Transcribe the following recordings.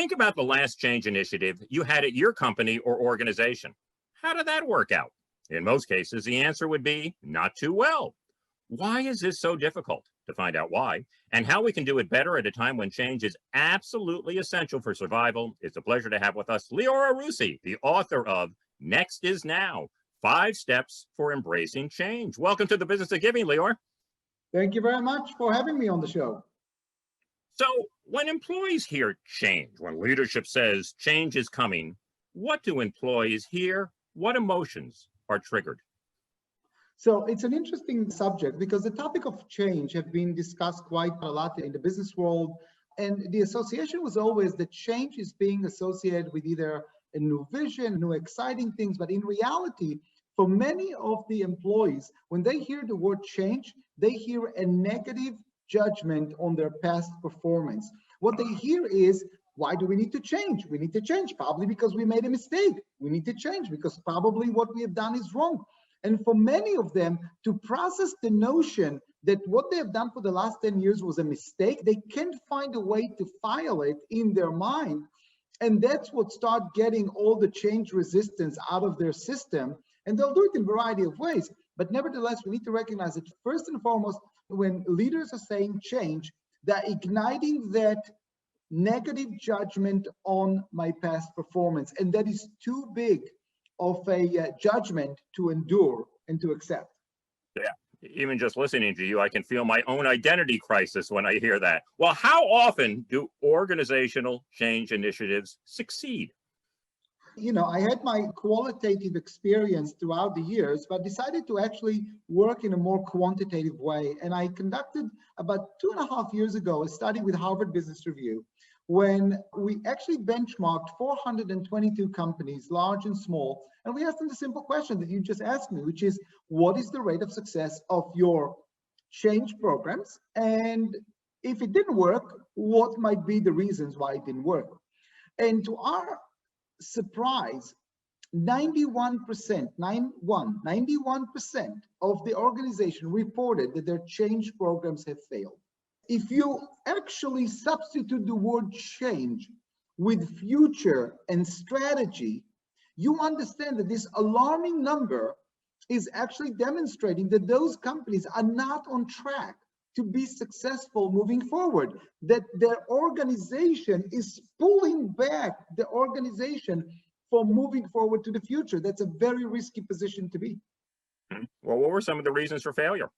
Think about the last change initiative you had at your company or organization. How did that work out? In most cases, the answer would be not too well. Why is this so difficult? To find out why and how we can do it better at a time when change is absolutely essential for survival, it's a pleasure to have with us Lior Arussy, the author of Next is Now, 5 Steps for Embracing Change. Welcome to the Business of Giving, Lior. Thank you very much for having me on the show. So when employees hear change, when leadership says change is coming, what do employees hear? What emotions are triggered? So it's an interesting subject because the topic of change have been discussed quite a lot in the business world. And the association was always that change is being associated with either a new vision, new exciting things. But in reality, for many of the employees, when they hear the word change, they hear a negative judgment on their past performance. What they hear is, why do we need to change? We need to change probably because we made a mistake. We need to change because probably what we have done is wrong. And for many of them, to process the notion that what they have done for the last 10 years was a mistake, they can't find a way to file it in their mind. And that's what starts getting all the change resistance out of their system. And they'll do it in a variety of ways. But nevertheless, we need to recognize that first and foremost, when leaders are saying change, they're igniting that negative judgment on my past performance. And that is too big of a judgment to endure and to accept. Yeah, even just listening to you, I can feel my own identity crisis when I hear that. Well, how often do organizational change initiatives succeed? You know, I had my qualitative experience throughout the years, but decided to actually work in a more quantitative way. And I conducted about 2.5 years ago a study with Harvard Business Review when we actually benchmarked 422 companies, large and small, and we asked them the simple question that you just asked me, which is, what is the rate of success of your change programs? And if it didn't work, what might be the reasons why it didn't work? And to our surprise, 91% of the organization reported that their change programs have failed. If you actually substitute the word change with future and strategy, you understand that this alarming number is actually demonstrating that those companies are not on track to be successful moving forward, that their organization is pulling back the organization from moving forward to the future. That's a very risky position to be. Well, what were some of the reasons for failure?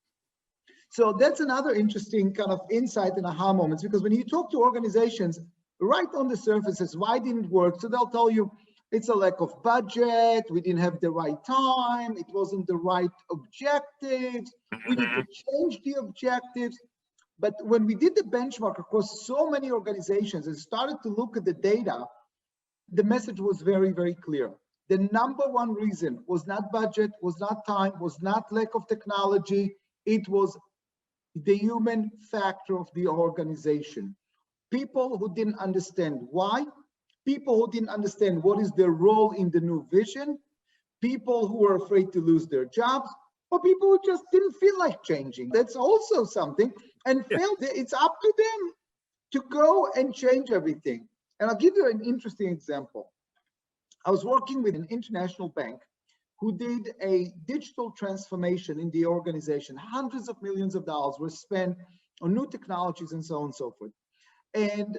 So that's another interesting kind of insight and aha moments, because when you talk to organizations, right on the surface is why didn't it work? So they'll tell you it's a lack of budget, we didn't have the right time, it wasn't the right objectives, we need to change the objectives. But when we did the benchmark across so many organizations and started to look at the data, the message was very, very clear. The number one reason was not budget, was not time, was not lack of technology, it was the human factor of the organization. People who didn't understand why, people who didn't understand what is their role in the new vision, people who were afraid to lose their jobs, or people who just didn't feel like changing. That's also something. And failed. It's up to them to go and change everything. And I'll give you an interesting example. I was working with an international bank who did a digital transformation in the organization. Hundreds of millions of dollars were spent on new technologies and so on and so forth. And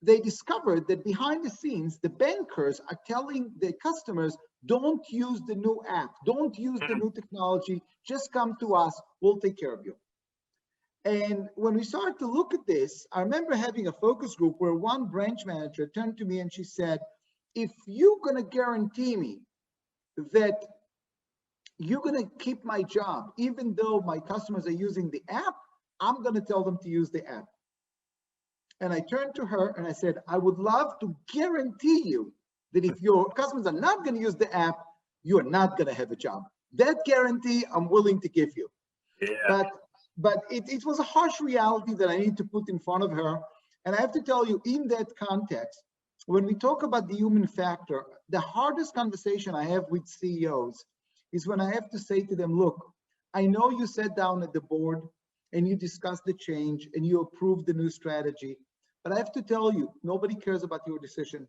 they discovered that behind the scenes, the bankers are telling their customers, don't use the new app, don't use the new technology, just come to us, we'll take care of you. And when we started to look at this, I remember having a focus group where one branch manager turned to me and she said, if you're gonna guarantee me that you're gonna keep my job, even though my customers are using the app, I'm gonna tell them to use the app. And I turned to her and I said, I would love to guarantee you that if your customers are not gonna use the app, you are not gonna have a job. That guarantee I'm willing to give you. Yeah. But it was a harsh reality that I need to put in front of her. And I have to tell you, in that context, when we talk about the human factor, the hardest conversation I have with CEOs is when I have to say to them, look, I know you sat down at the board and you discussed the change and you approved the new strategy, But I have to tell you, nobody cares about your decision.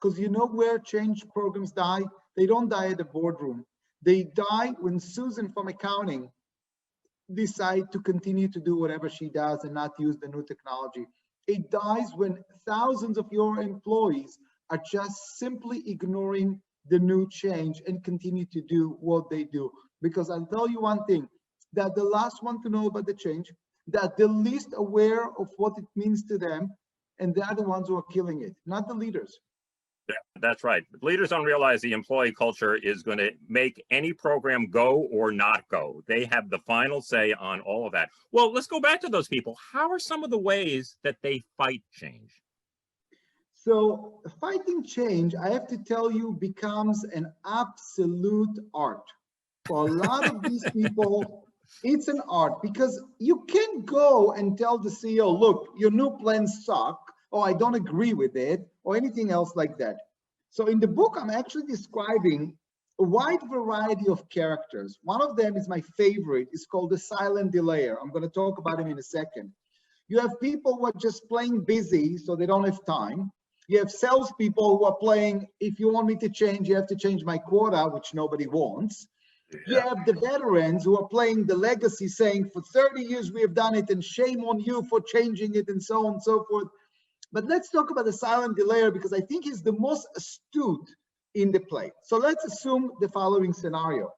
Because you know where change programs die? They don't die at the boardroom. They die when Susan from accounting decide to continue to do whatever she does and not use the new technology. It dies when thousands of your employees are just simply ignoring the new change and continue to do what they do. Because I'll tell you one thing, that the last one to know about the change, that the least aware of what it means to them, and they're the ones who are killing it, not the leaders. Yeah, that's right. Leaders don't realize the employee culture is going to make any program go or not go. They have the final say on all of that. Well, let's go back to those people. How are some of the ways that they fight change? So fighting change, I have to tell you, becomes an absolute art. For a lot of these people, it's an art because you can't go and tell the CEO, look, your new plans suck, or I don't agree with it, or anything else like that. So in the book, I'm actually describing a wide variety of characters. One of them is my favorite. It's called the silent delayer. I'm going to talk about him in a second. You have people who are just playing busy, so they don't have time. You have salespeople who are playing, if you want me to change, you have to change my quota, which nobody wants. You have the veterans who are playing the legacy, saying for 30 years we have done it and shame on you for changing it and so on and so forth. But let's talk about the silent delayer because I think he's the most astute in the play. So let's assume the following scenario.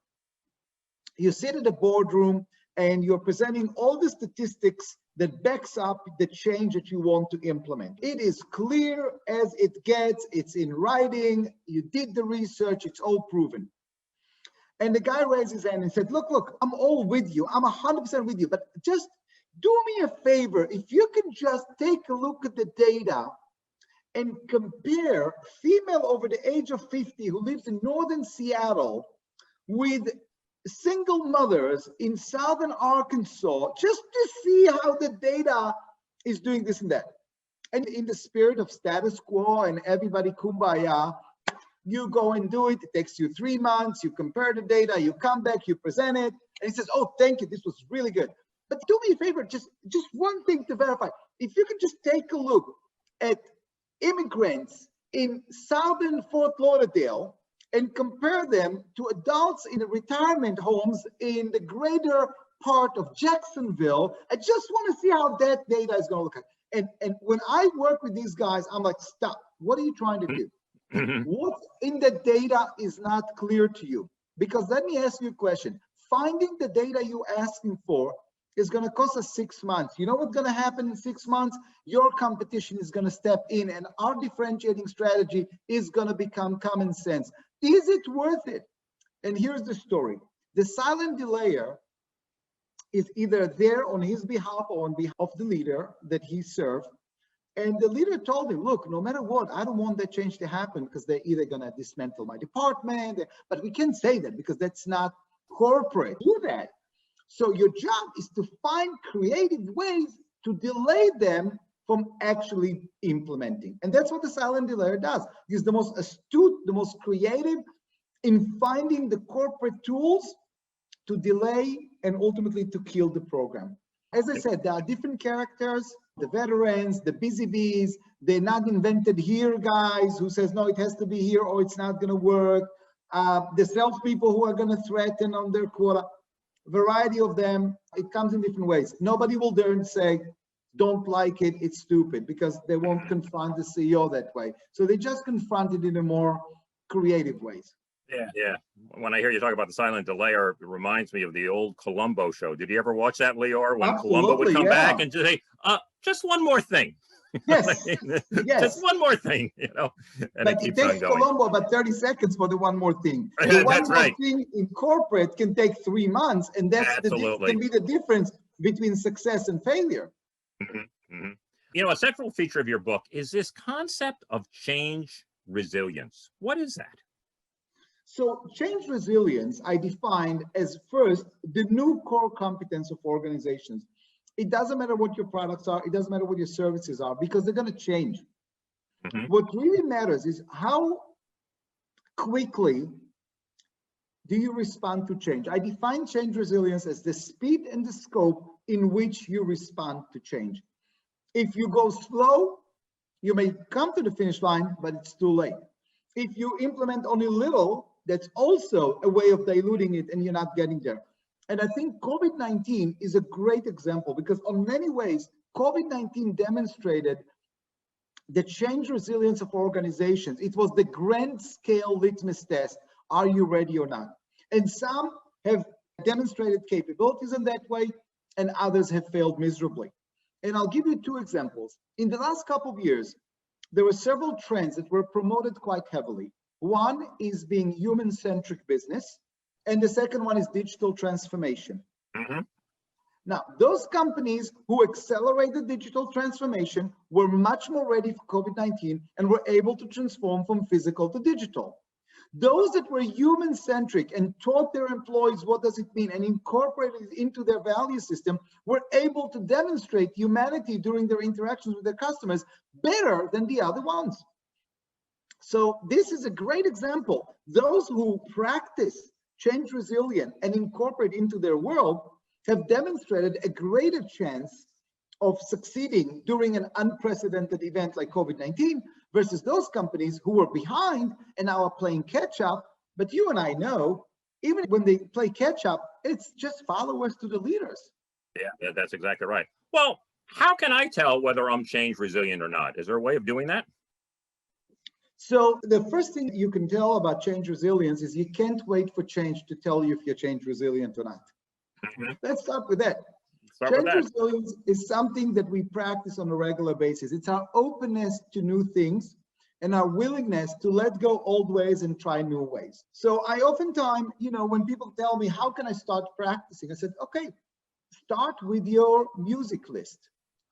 You sit at a boardroom and you're presenting all the statistics that backs up the change that you want to implement. It is clear as it gets, it's in writing, you did the research, it's all proven. And the guy raised his hand and said, look, I'm all with you. I'm 100% with you, but just do me a favor. If you can just take a look at the data and compare female over the age of 50 who lives in northern Seattle with single mothers in southern Arkansas, just to see how the data is doing this and that. And in the spirit of status quo and everybody kumbaya, you go and do it. It takes you 3 months. You compare the data. You come back. You present it. And he says, "Oh, thank you. This was really good. But do me a favor. Just one thing to verify. If you can just take a look at immigrants in southern Fort Lauderdale and compare them to adults in the retirement homes in the greater part of Jacksonville. I just want to see how that data is going to look like." And when I work with these guys, I'm like, stop. What are you trying to do? What in the data is not clear to you? Because let me ask you a question. Finding the data you're asking for is going to cost us 6 months. You know what's going to happen in 6 months? Your competition is going to step in and our differentiating strategy is going to become common sense. Is it worth it? And here's the story. The silent delayer is either there on his behalf or on behalf of the leader that he served. And the leader told him, look, no matter what, I don't want that change to happen because they're either going to dismantle my department, but we can't say that because that's not corporate. Do that. So your job is to find creative ways to delay them from actually implementing. And that's what the silent delayer does. He's the most astute, the most creative in finding the corporate tools to delay and ultimately to kill the program. As I said, there are different characters, the veterans, the busy bees, they're not invented here guys who says, no, it has to be here or it's not going to work. The salespeople who are going to threaten on their quota, variety of them, it comes in different ways. Nobody will dare and say, don't like it, it's stupid, because they won't confront the CEO that way. So they just confront it in a more creative ways. Yeah. When I hear you talk about the silent delayer, it reminds me of the old Columbo show. Did you ever watch that, Lior? When Columbo would come back and say, just one more thing. Yes. Yes. Just one more thing, And but it takes Columbo about 30 seconds for the one more thing. The one more thing in corporate can take 3 months, and that's can be the difference between success and failure. A central feature of your book is this concept of change resilience. What is that? So change resilience, I defined as first, the new core competence of organizations. It doesn't matter what your products are. It doesn't matter what your services are, because they're going to change. What really matters is how quickly do you respond to change. I define change resilience as the speed and the scope in which you respond to change. If you go slow, you may come to the finish line, but it's too late. If you implement only little, that's also a way of diluting it and you're not getting there. And I think COVID-19 is a great example because on many ways, COVID-19 demonstrated the change resilience of organizations. It was the grand scale litmus test. Are you ready or not? And some have demonstrated capabilities in that way and others have failed miserably. And I'll give you two examples. In the last couple of years, there were several trends that were promoted quite heavily. One is being human-centric business, and the second one is digital transformation. Mm-hmm. Now, those companies who accelerated digital transformation were much more ready for COVID-19 and were able to transform from physical to digital. Those that were human-centric and taught their employees what does it mean and incorporated it into their value system were able to demonstrate humanity during their interactions with their customers better than the other ones. So this is a great example. Those who practice change resilient and incorporate into their world have demonstrated a greater chance of succeeding during an unprecedented event like COVID-19 versus those companies who were behind and now are playing catch up. But you and I know, even when they play catch up, it's just followers to the leaders. Yeah, that's exactly right. Well, how can I tell whether I'm change resilient or not? Is there a way of doing that? So the first thing you can tell about change resilience is you can't wait for change to tell you if you're change resilient or not. Mm-hmm. Let's start with that. Change resilience is something that we practice on a regular basis. It's our openness to new things and our willingness to let go old ways and try new ways. So I oftentimes, when people tell me, how can I start practicing? I said, okay, start with your music list.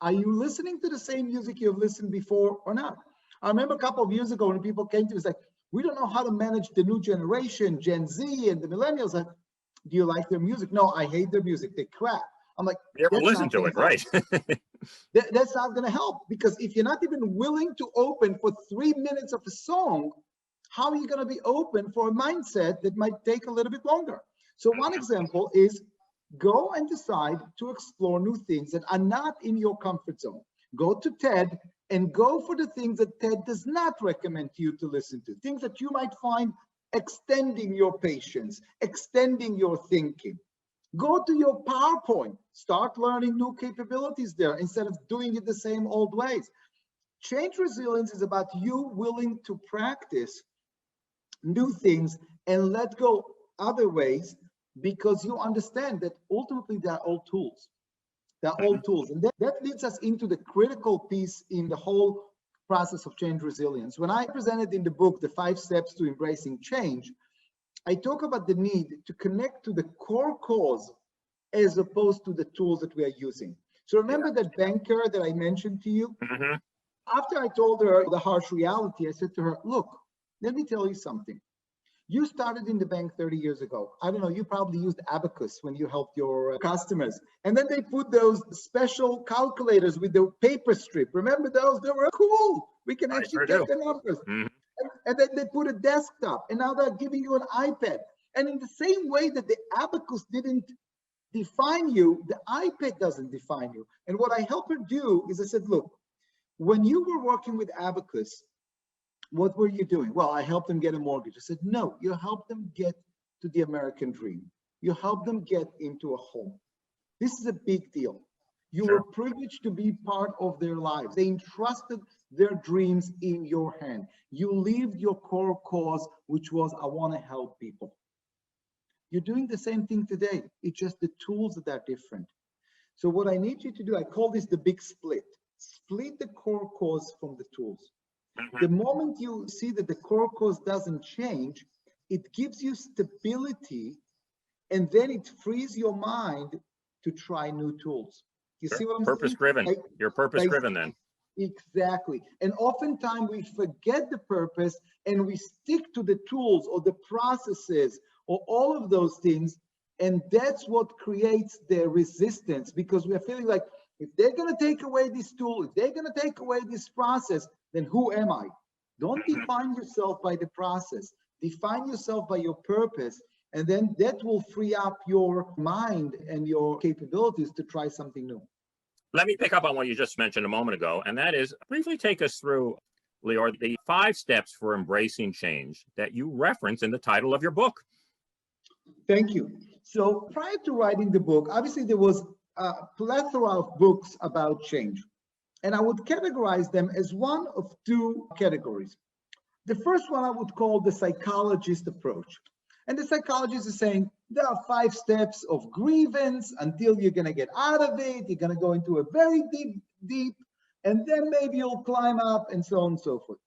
Are you listening to the same music you've listened before or not? I remember a couple of years ago when people came to me, it's like, we don't know how to manage the new generation, Gen Z and the millennials. Like, do you like their music? No, I hate their music. They crap. I'm like, you ever listen to it, right? That's not going to help, because if you're not even willing to open for 3 minutes of a song, how are you going to be open for a mindset that might take a little bit longer? So one example is go and decide to explore new things that are not in your comfort zone. Go to TED and go for the things that TED does not recommend you to listen to, things that you might find extending your patience, extending your thinking. Go to your PowerPoint, start learning new capabilities there instead of doing it the same old ways. Change resilience is about you willing to practice new things and let go other ways, because you understand that ultimately they're all tools. They're all tools. And that leads us into the critical piece in the whole process of change resilience. When I presented in the book, The 5 Steps to Embracing Change, I talk about the need to connect to the core cause as opposed to the tools that we are using. So remember that banker that I mentioned to you? Mm-hmm. After I told her the harsh reality, I said to her, look, let me tell you something. You started in the bank 30 years ago. I don't know, you probably used Abacus when you helped your customers. And then they put those special calculators with the paper strip. Remember those? They were cool. We can actually get the numbers. Mm-hmm. And then they put a desktop, and now they're giving you an iPad. And in the same way that the Abacus didn't define you, the iPad doesn't define you. And what I helped her do is I said, look, when you were working with Abacus, what were you doing? Well, I helped them get a mortgage. I said, no, you helped them get to the American dream. You helped them get into a home. This is a big deal. You were privileged to be part of their lives. They entrusted their dreams in your hand. You lived your core cause, which was, I want to help people. You're doing the same thing today. It's just the tools that are different. So what I need you to do, I call this the big split. Split the core cause from the tools. The moment you see that the core cause doesn't change, it gives you stability, and then it frees your mind to try new tools. You see what I'm saying? Purpose-driven. You're purpose-driven then. Exactly. And oftentimes we forget the purpose and we stick to the tools or the processes or all of those things. And that's what creates the resistance, because we're feeling like, if they're going to take away this tool, if they're going to take away this process, then who am I? Don't define yourself by the process. Define yourself by your purpose. And then that will free up your mind and your capabilities to try something new. Let me pick up on what you just mentioned a moment ago, and that is briefly take us through, Lior, the 5 steps for embracing change that you reference in the title of your book. Thank you. So prior to writing the book, obviously there was a plethora of books about change, and I would categorize them as one of 2 categories. The first one I would call the psychologist approach. And the psychologist is saying there are 5 steps of grievance until you're going to get out of it. You're going to go into a very deep, and then maybe you'll climb up, and so on and so forth.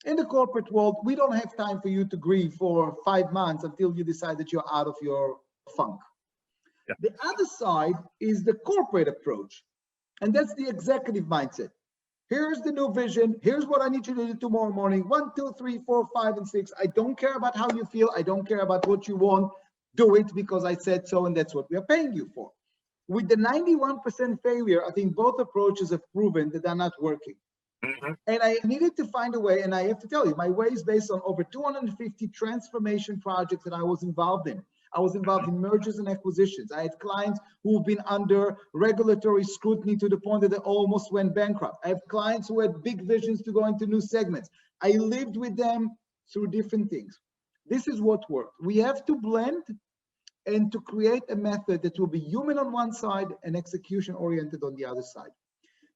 In the corporate world, we don't have time for you to grieve for 5 months until you decide that you're out of your funk. Yeah. The other side is the corporate approach, and that's the executive mindset. Here's the new vision. Here's what I need you to do tomorrow morning. 1, 2, 3, 4, 5, and 6. I don't care about how you feel. I don't care about what you want. Do it because I said so, and that's what we are paying you for. With the 91% failure, I think both approaches have proven that they're not working. Mm-hmm. And I needed to find a way, and I have to tell you, my way is based on over 250 transformation projects that I was involved in. I was involved in mergers and acquisitions. I had clients who've been under regulatory scrutiny to the point that they almost went bankrupt. I have clients who had big visions to go into new segments. I lived with them through different things. This is what worked. We have to blend and to create a method that will be human on one side and execution oriented on the other side.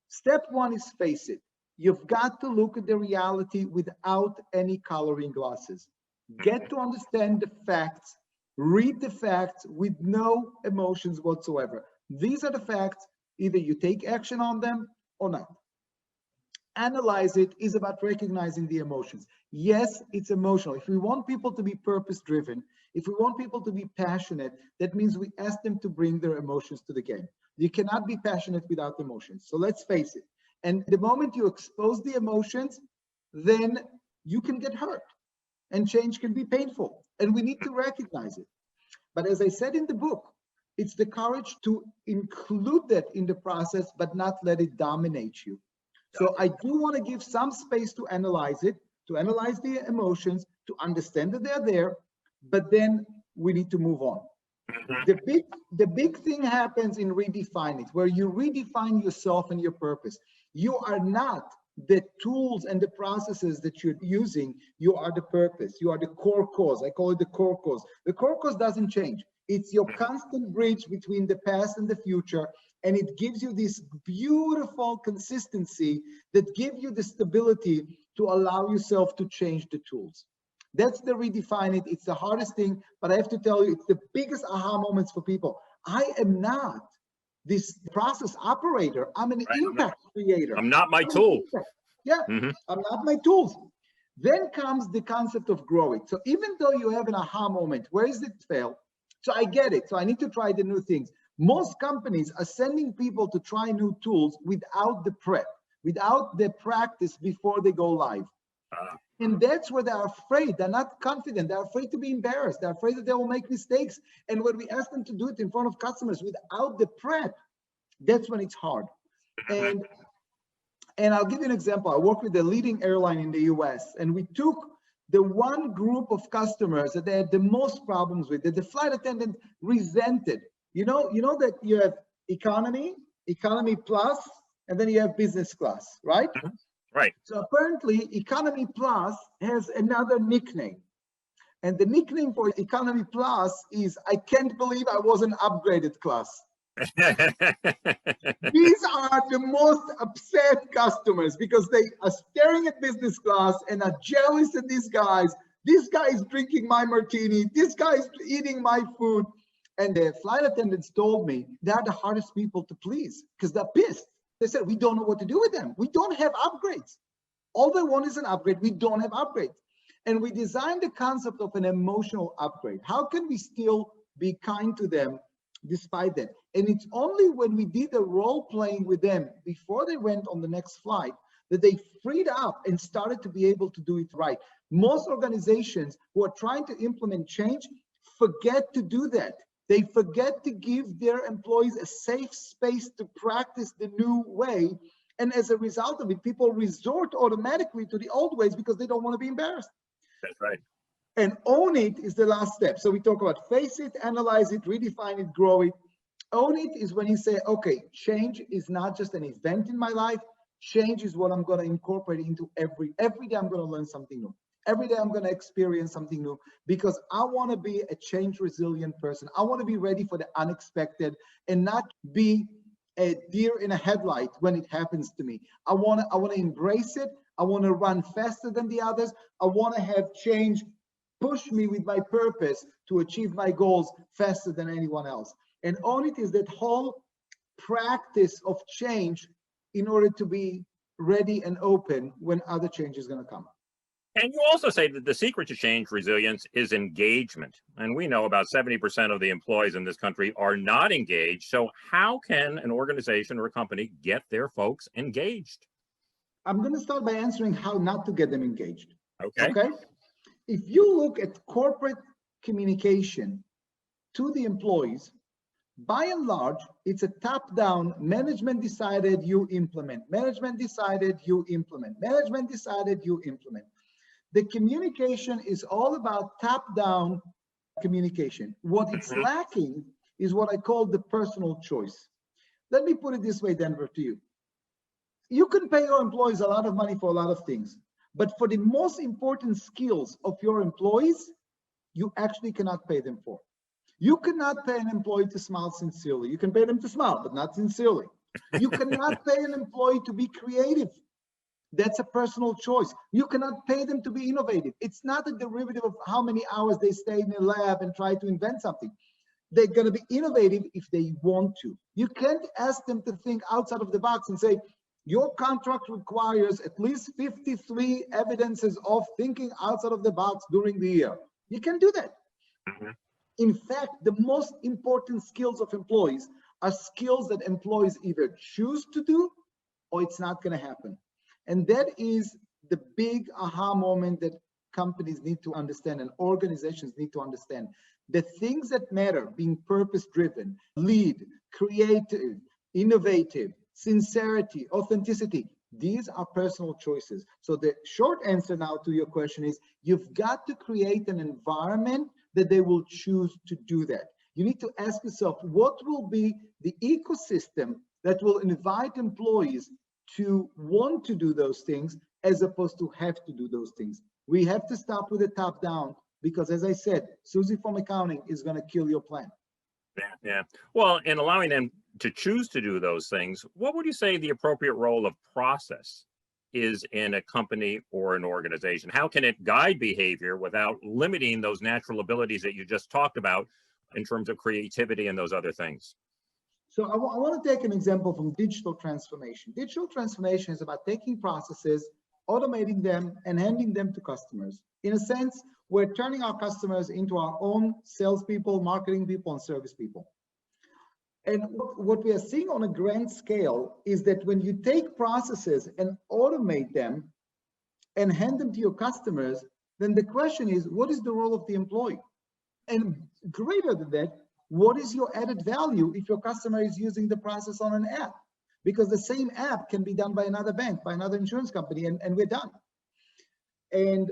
Step 1 is face it. You've got to look at the reality without any coloring glasses. Get to understand the facts. Read the facts with no emotions whatsoever. These are the facts. Either you take action on them or not. Analyze it is about recognizing the emotions. Yes, it's emotional. If we want people to be purpose-driven, if we want people to be passionate, that means we ask them to bring their emotions to the game. You cannot be passionate without emotions. So let's face it. And the moment you expose the emotions, then you can get hurt. And change can be painful, and we need to recognize it. But as I said in the book, it's the courage to include that in the process, but not let it dominate you. So I do want to give some space to analyze it, to analyze the emotions, to understand that they're there, but then we need to move on. The big thing happens in redefine it, where you redefine yourself and your purpose. You are not the tools and the processes that you're using. You are the purpose. You are the core cause. I call it the core cause. The core cause doesn't change. It's your constant bridge between the past and the future. And it gives you this beautiful consistency that gives you the stability to allow yourself to change the tools. That's the redefine it. It's the hardest thing, but I have to tell you, it's the biggest aha moments for people. I am not this process operator. I'm an impact creator. I'm not my tool. Yeah, I'm not my tools. Then comes the concept of growing. So even though you have an aha moment, where is it fail? So I get it. So I need to try the new things. Most companies are sending people to try new tools without the prep, without the practice before they go live. And that's where they're afraid. They're not confident. They're afraid to be embarrassed. They're afraid that they will make mistakes. And when we ask them to do it in front of customers without the prep, that's when it's hard. And I'll give you an example. I work with a leading airline in the US, and we took the one group of customers that they had the most problems with, that the flight attendant resented. You know that you have economy plus, and then you have business class, right? Right. So apparently Economy Plus has another nickname. And the nickname for Economy Plus is, I can't believe I was an upgraded class. These are the most upset customers because they are staring at business class and are jealous at these guys. This guy is drinking my martini. This guy is eating my food. And the flight attendants told me they're the hardest people to please because they're pissed. They said, we don't know what to do with them. We don't have upgrades. All they want is an upgrade. We don't have upgrades. And we designed the concept of an emotional upgrade. How can we still be kind to them despite that? And it's only when we did the role playing with them before they went on the next flight that they freed up and started to be able to do it right. Most organizations who are trying to implement change forget to do that. They forget to give their employees a safe space to practice the new way. And as a result of it, people resort automatically to the old ways because they don't want to be embarrassed. That's right. And own it is the last step. So we talk about face it, analyze it, redefine it, grow it. Own it is when you say, okay, change is not just an event in my life. Change is what I'm going to incorporate into every day. I'm going to learn something new. Every day I'm going to experience something new because I want to be a change resilient person. I want to be ready for the unexpected and not be a deer in a headlight when it happens to me. I want to embrace it. I want to run faster than the others. I want to have change push me with my purpose to achieve my goals faster than anyone else. And own it is that whole practice of change in order to be ready and open when other change is going to come. And you also say that the secret to change resilience is engagement. And we know about 70% of the employees in this country are not engaged. So how can an organization or a company get their folks engaged? I'm going to start by answering how not to get them engaged. Okay. Okay. If you look at corporate communication to the employees, by and large, it's a top-down, management decided, you implement. Management decided, you implement. Management decided, you implement. The communication is all about top-down communication. What it's lacking is what I call the personal choice. Let me put it this way, Denver, to you. You can pay your employees a lot of money for a lot of things, but for the most important skills of your employees, you actually cannot pay them for. You cannot pay an employee to smile sincerely. You can pay them to smile, but not sincerely. You cannot pay an employee to be creative. That's a personal choice. You cannot pay them to be innovative. It's not a derivative of how many hours they stay in a lab and try to invent something. They're going to be innovative if they want to. You can't ask them to think outside of the box and say, your contract requires at least 53 evidences of thinking outside of the box during the year. You can't do that. In fact, the most important skills of employees are skills that employees either choose to do or it's not going to happen. And that is the big aha moment that companies need to understand and organizations need to understand. The things that matter, being purpose-driven, lead, creative, innovative, sincerity, authenticity, these are personal choices. So the short answer now to your question is you've got to create an environment that they will choose to do that. You need to ask yourself, what will be the ecosystem that will invite employees to want to do those things as opposed to have to do those things? We have to start with the top down because, as I said, Susie from accounting is going to kill your plan. Yeah. Well, in allowing them to choose to do those things, what would you say the appropriate role of process is in a company or an organization? How can it guide behavior without limiting those natural abilities that you just talked about in terms of creativity and those other things? So I want to take an example from digital transformation. Digital transformation is about taking processes, automating them, and handing them to customers. In a sense, we're turning our customers into our own salespeople, marketing people, and service people. And what we are seeing on a grand scale is that when you take processes and automate them and hand them to your customers, then the question is, what is the role of the employee? And greater than that, what is your added value if your customer is using the process on an app? Because the same app can be done by another bank, by another insurance company, and we're done. And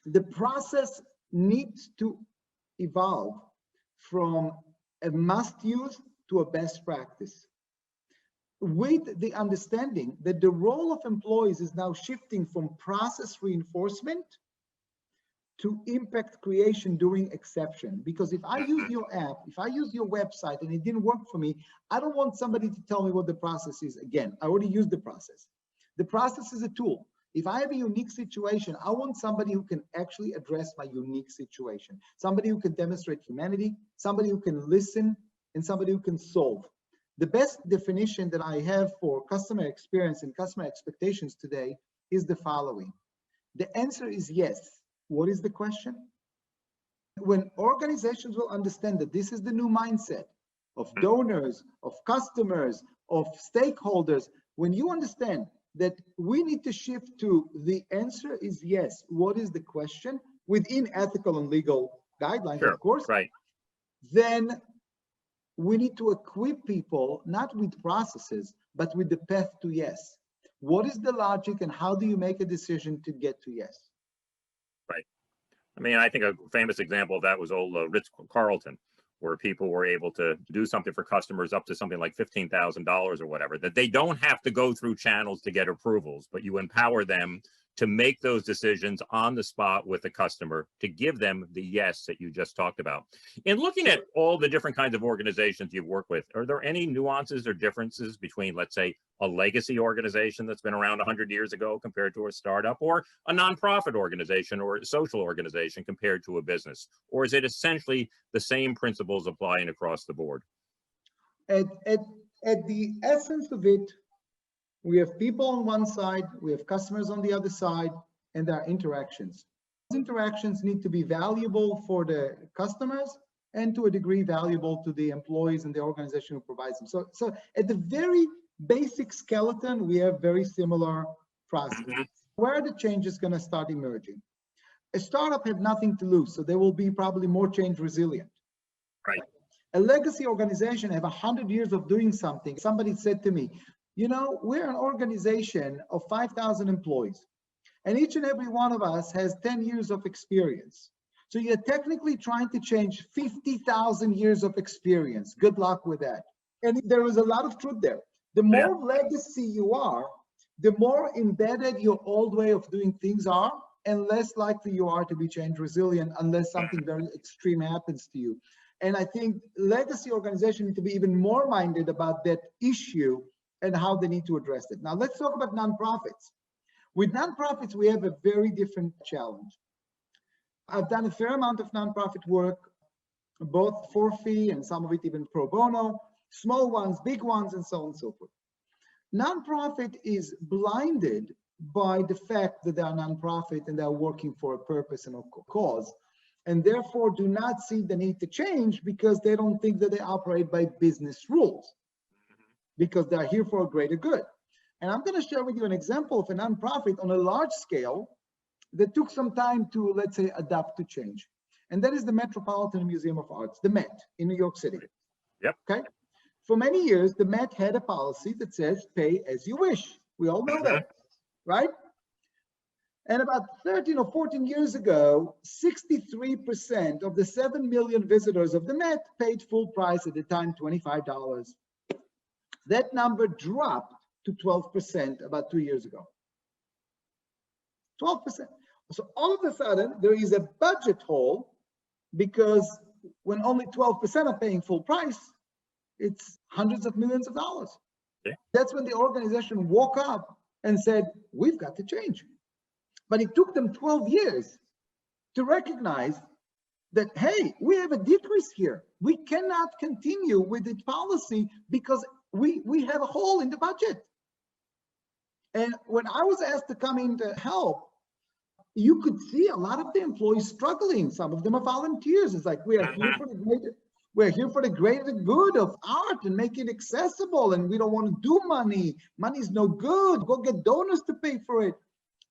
the process needs to evolve from a must use to a best practice, with the understanding that the role of employees is now shifting from process reinforcement to impact creation during exception. Because if I use your app, if I use your website and it didn't work for me, I don't want somebody to tell me what the process is again. I already used the process. The process is a tool. If I have a unique situation, I want somebody who can actually address my unique situation. Somebody who can demonstrate humanity, somebody who can listen, and somebody who can solve. The best definition that I have for customer experience and customer expectations today is the following. The answer is yes. What is the question? When organizations will understand that this is the new mindset of donors, of customers, of stakeholders, when you understand that we need to shift to the answer is yes, what is the question, within ethical and legal guidelines, Sure, of course, right. Then we need to equip people not with processes, but with the path to yes. What is the logic and how do you make a decision to get to yes? Right. I mean, I think a famous example of that was old Ritz Carlton, where people were able to do something for customers up to something like $15,000 or whatever, that they don't have to go through channels to get approvals, but you empower them to make those decisions on the spot with the customer to give them the yes that you just talked about. In looking at all the different kinds of organizations you've worked with, are there any nuances or differences between, let's say, a legacy organization that's been around 100 years ago compared to a startup, or a nonprofit organization or a social organization compared to a business? Or is it essentially the same principles applying across the board? At the essence of it, we have people on one side, we have customers on the other side, and there are interactions. Those interactions need to be valuable for the customers and to a degree valuable to the employees and the organization who provides them. So at the very basic skeleton, we have very similar processes. Where are the changes going to start emerging? A startup had nothing to lose, so there will be probably more change resilient. Right. A legacy organization have 100 years of doing something. Somebody said to me, you know, we're an organization of 5,000 employees, and each and every one of us has 10 years of experience. So you're technically trying to change 50,000 years of experience. Good luck with that. And there is a lot of truth there. The more legacy you are, the more embedded your old way of doing things are, and less likely you are to be change resilient unless something very extreme happens to you. And I think legacy organizations need to be even more minded about that issue and how they need to address it. Now let's talk about nonprofits. With nonprofits, we have a very different challenge. I've done a fair amount of nonprofit work, both for fee and some of it even pro bono, small ones, big ones, and so on and so forth. Nonprofit is blinded by the fact that they are nonprofit and they are working for a purpose and a cause, and therefore do not see the need to change because they don't think that they operate by business rules, because they're here for a greater good. And I'm going to share with you an example of a nonprofit on a large scale that took some time to, let's say, adapt to change. And that is the Metropolitan Museum of Arts, the Met, in New York City. Yep. Okay. For many years, the Met had a policy that says, pay as you wish. We all know that, right? And about 13 or 14 years ago, 63% of the 7 million visitors of the Met paid full price at the time, $25. That number dropped to 12% about 2 years ago. 12%. So all of a sudden, there is a budget hole, because when only 12% are paying full price, it's hundreds of millions of dollars. Yeah. That's when the organization woke up and said, we've got to change. But it took them 12 years to recognize that, hey, we have a decrease here. We cannot continue with the policy because we have a hole in the budget. And when I was asked to come in to help, you could see a lot of the employees struggling. Some of them are volunteers. It's like, we're here for the greater good of art and make it accessible, and we don't want to do money. Money's no good. Go get donors to pay for it.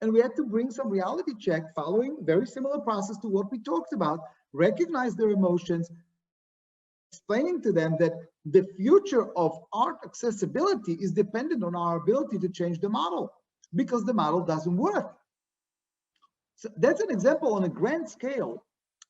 And we had to bring some reality check following very similar process to what we talked about, recognize their emotions, explaining to them that the future of art accessibility is dependent on our ability to change the model, because the model doesn't work. So that's an example on a grand scale.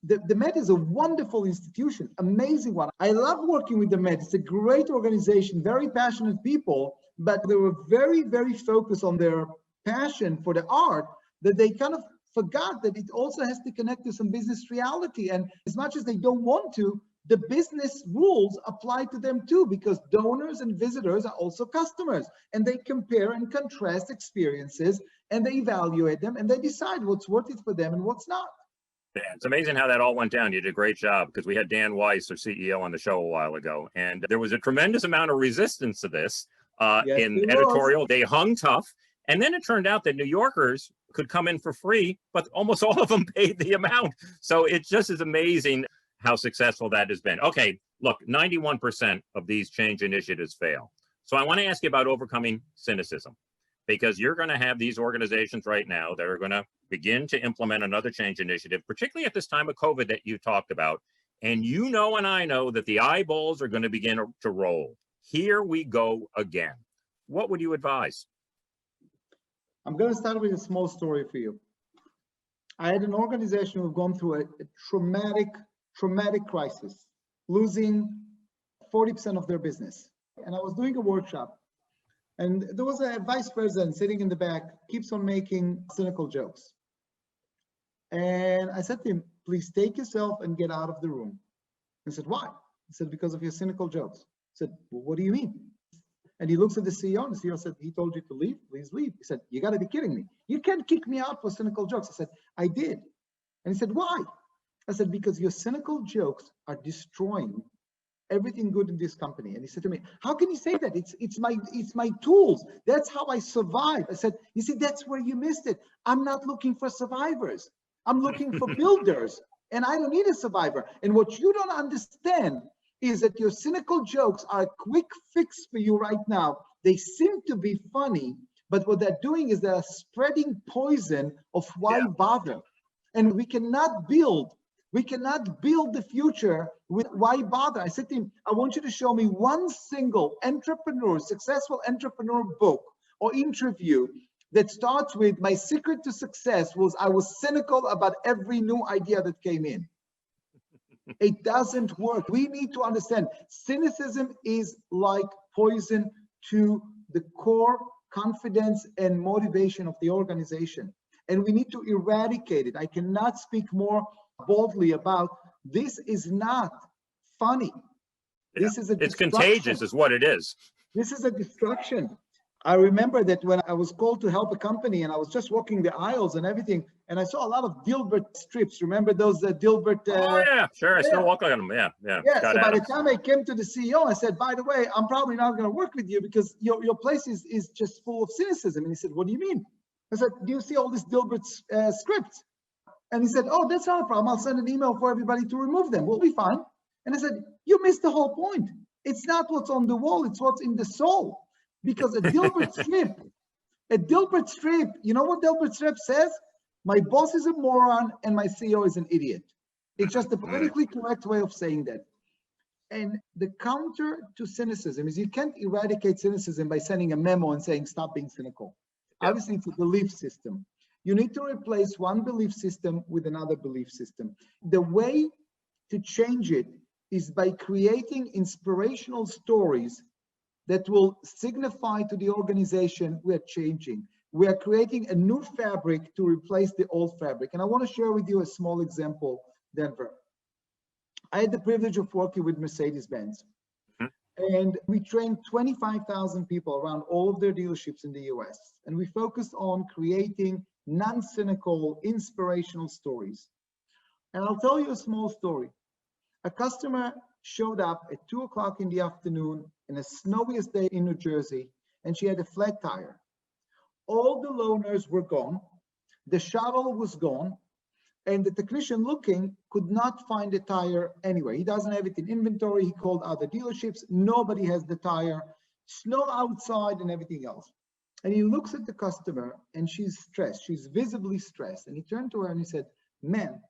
The Met is a wonderful institution, amazing one. I love working with the Met. It's a great organization, very passionate people, but they were very, very focused on their passion for the art, that they kind of forgot that it also has to connect to some business reality. And as much as they don't want to, the business rules apply to them too, because donors and visitors are also customers, and they compare and contrast experiences, and they evaluate them, and they decide what's worth it for them and what's not. Yeah, it's amazing how that all went down. You did a great job, because we had Dan Weiss, our CEO, on the show a while ago, and there was a tremendous amount of resistance to this in editorial. They hung tough, and then it turned out that New Yorkers could come in for free, but almost all of them paid the amount. So it just is amazing how successful that has been. Okay, look, 91% of these change initiatives fail. So I want to ask you about overcoming cynicism, because you're going to have these organizations right now that are going to begin to implement another change initiative, particularly at this time of COVID that you talked about. And you know, and I know that the eyeballs are going to begin to roll. Here we go again. What would you advise? I'm going to start with a small story for you. I had an organization who've gone through a traumatic crisis. losing 40% of their business. And I was doing a workshop, and there was a vice president sitting in the back, keeps on making cynical jokes. And I said to him, please take yourself and get out of the room. He said, why? He said, because of your cynical jokes. I said, well, what do you mean? And he looks at the CEO, and the CEO said, he told you to leave, please leave. He said, you got to be kidding me. You can't kick me out for cynical jokes. I said, I did. And he said, why? I said, because your cynical jokes are destroying everything good in this company. And he said to me, how can you say that? It's my tools. That's how I survive. I said, you see, that's where you missed it. I'm not looking for survivors. I'm looking for builders, and I don't need a survivor. And what you don't understand is that your cynical jokes are a quick fix for you right now. They seem to be funny, but what they're doing is they're spreading poison of why bother. And we cannot build the future with why bother. I said to him, I want you to show me one single successful entrepreneur book or interview that starts with, my secret to success was I was cynical about every new idea that came in. It doesn't work. We need to understand cynicism is like poison to the core confidence and motivation of the organization. And we need to eradicate it. I cannot speak more boldly about this. Is not funny. This is it's contagious is what it is. This is a destruction. I remember that when I was called to help a company and I was just walking the aisles and everything, and I saw a lot of Dilbert strips. Remember those Dilbert? Oh yeah, sure. I still walk on them. Yeah. So by the time I came to the CEO, I said, by the way, I'm probably not going to work with you because your place is just full of cynicism. And he said, what do you mean? I said, do you see all these Dilbert scripts? And he said, oh, that's not a problem. I'll send an email for everybody to remove them. We'll be fine. And I said, you missed the whole point. It's not what's on the wall. It's what's in the soul. Because a Dilbert strip, you know what Dilbert strip says? My boss is a moron and my CEO is an idiot. It's just the politically correct way of saying that. And the counter to cynicism is you can't eradicate cynicism by sending a memo and saying, stop being cynical. Obviously, it's a belief system. You need to replace one belief system with another belief system. The way to change it is by creating inspirational stories that will signify to the organization we are changing. We are creating a new fabric to replace the old fabric. And I want to share with you a small example, Denver. I had the privilege of working with Mercedes-Benz. And we trained 25,000 people around all of their dealerships in the US. And we focused on creating non-cynical, inspirational stories. And I'll tell you a small story. A customer showed up at 2 o'clock in the afternoon in the snowiest day in New Jersey, and she had a flat tire. All the loaners were gone, the shuttle was gone, and the technician looking could not find the tire anywhere. He doesn't have it in inventory. He called other dealerships. Nobody has the tire. Snow outside and everything else. And he looks at the customer, and she's stressed. She's visibly stressed. And he turned to her and he said, "Ma'am,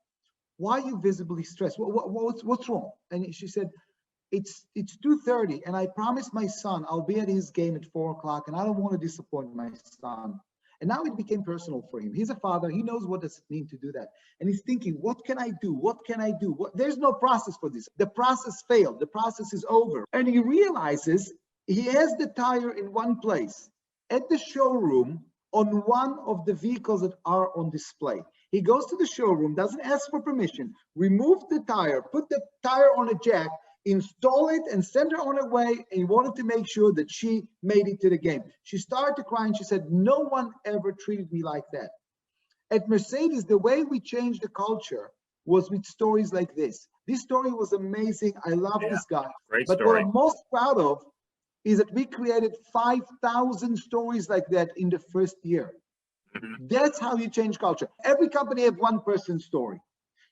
why are you visibly stressed? What's wrong?" And she said, it's 2:30, and I promised my son I'll be at his game at 4 o'clock, and I don't want to disappoint my son. And now it became personal for him. He's a father. He knows what does it mean to do that. And he's thinking, what can I do? What can I do? There's no process for this. The process failed. The process is over. And he realizes he has the tire in one place at the showroom on one of the vehicles that are on display. He goes to the showroom, doesn't ask for permission, remove the tire, put the tire on a jack, install it, and send her on her way. And he wanted to make sure that she made it to the game. She started to cry and she said, "No one ever treated me like that." At Mercedes, the way we changed the culture was with stories like this. This story was amazing. I love this guy. Great but story. what I'm most proud of is that we created 5,000 stories like that in the first year. That's how you change culture. Every company have one person story.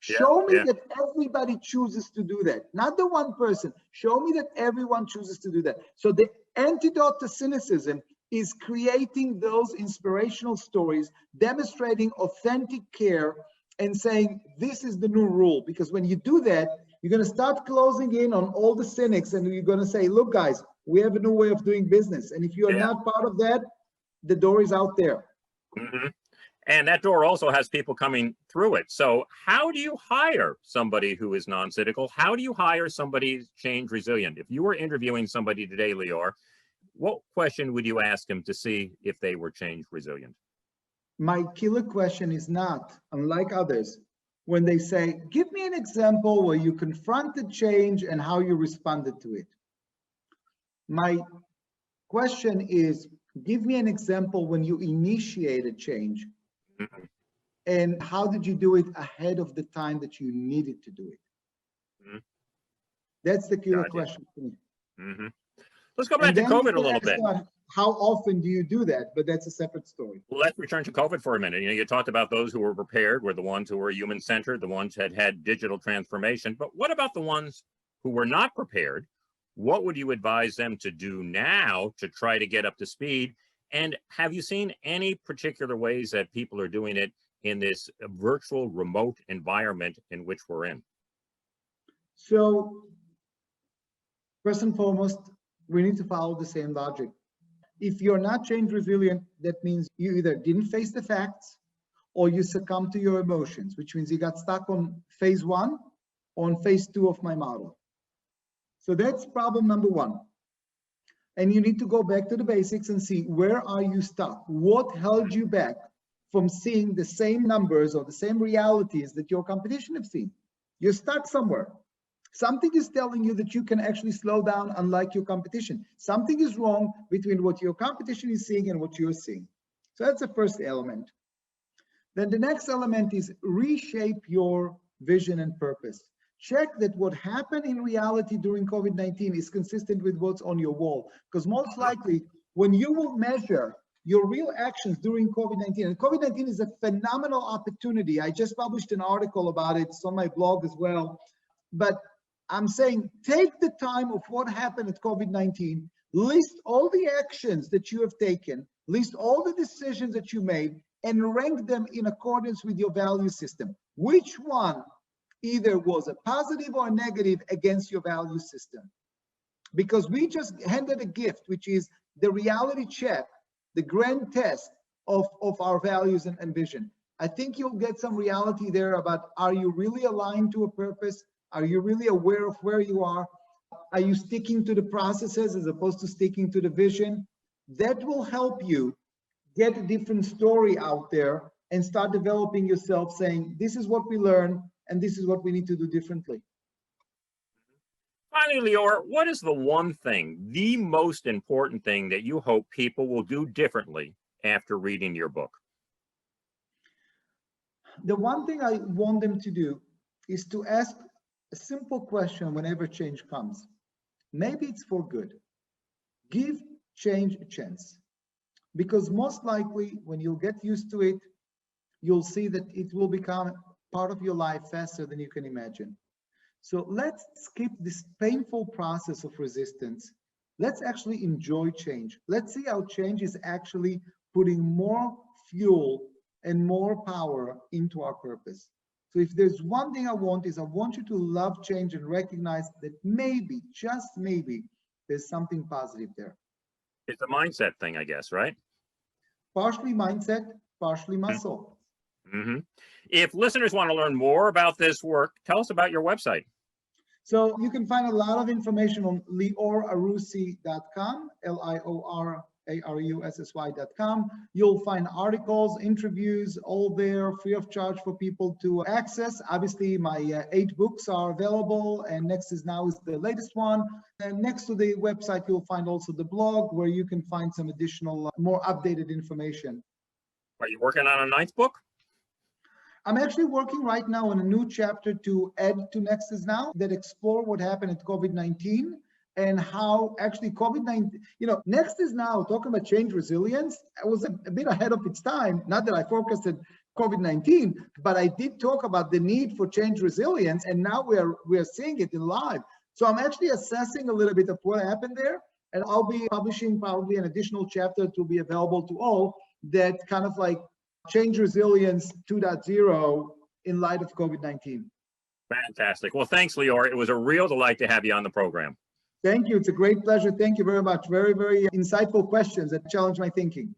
Show me that everybody chooses to do that. Not the one person. Show me that everyone chooses to do that. So the antidote to cynicism is creating those inspirational stories, demonstrating authentic care, and saying, this is the new rule. Because when you do that, you're going to start closing in on all the cynics, and you're going to say, look, guys, we have a new way of doing business. And if you are not part of that, the door is out there. And that door also has people coming through it. So how do you hire somebody who is non-cynical? How do you hire somebody change resilient? If you were interviewing somebody today, Lior, what question would you ask them to see if they were change resilient? My killer question is not, unlike others, when they say, give me an example where you confronted change and how you responded to it. My question is, give me an example when you initiated change. Mm-hmm. And how did you do it ahead of the time that you needed to do it? Mm-hmm. That's the killer question for me. Mm-hmm. Let's go back to COVID a little bit. How often do you do that? But that's a separate story. Let's return to COVID for a minute. You talked about those who were prepared were the ones who were human-centered, the ones that had digital transformation. But what about the ones who were not prepared? What would you advise them to do now to try to get up to speed? And have you seen any particular ways that people are doing it in this virtual remote environment in which we're in? So first and foremost, we need to follow the same logic. If you're not change resilient, that means you either didn't face the facts or you succumb to your emotions, which means you got stuck on phase 1 or on phase 2 of my model. So that's problem number 1. And you need to go back to the basics and see, where are you stuck? What held you back from seeing the same numbers or the same realities that your competition have seen? You're stuck somewhere. Something is telling you that you can actually slow down, unlike your competition. Something is wrong between what your competition is seeing and what you're seeing. So that's the first element. Then the next element is reshape your vision and purpose. Check that what happened in reality during COVID-19 is consistent with what's on your wall. Because most likely, when you will measure your real actions during COVID-19, and COVID-19 is a phenomenal opportunity. I just published an article about it. It's on my blog as well. But I'm saying, take the time of what happened at COVID-19, list all the actions that you have taken, list all the decisions that you made, and rank them in accordance with your value system. Which one either was a positive or a negative against your value system? Because we just handed a gift, which is the reality check, the grand test of our values and vision. I think you'll get some reality there about, are you really aligned to a purpose? Are you really aware of where you are? Are you sticking to the processes as opposed to sticking to the vision? That will help you get a different story out there and start developing yourself, saying, this is what we learned and this is what we need to do differently. Finally, Lior, what is the one thing, the most important thing that you hope people will do differently after reading your book? The one thing I want them to do is to ask a simple question whenever change comes. Maybe it's for good. Give change a chance. Because most likely, when you'll get used to it, you'll see that it will become part of your life faster than you can imagine. So let's skip this painful process of resistance. Let's actually enjoy change. Let's see how change is actually putting more fuel and more power into our purpose. So if there's one thing I want is, I want you to love change and recognize that maybe, just maybe, there's something positive there. It's a mindset thing, I guess, right? Partially mindset, partially muscle. Mm-hmm. If listeners want to learn more about this work, tell us about your website. So you can find a lot of information on liorarussy.com, LIORARUSSY.com. You'll find articles, interviews, all there free of charge for people to access. Obviously, my 8 books are available, and Next is Now is the latest one. And next to the website, you'll find also the blog where you can find some additional, more updated information. Are you working on a 9th book? I'm actually working right now on a new chapter to add to Next is Now that explore what happened at COVID-19 and how actually COVID-19, Next is Now, talking about change resilience, it was a bit ahead of its time. Not that I focused on COVID-19, but I did talk about the need for change resilience, and now we are seeing it in live. So I'm actually assessing a little bit of what happened there, and I'll be publishing probably an additional chapter to be available to all that kind of like change resilience 2.0 in light of COVID-19. Fantastic. Well, thanks, Lior. It was a real delight to have you on the program. Thank you. It's a great pleasure. Thank you very much. Very, very insightful questions that challenge my thinking.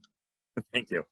Thank you.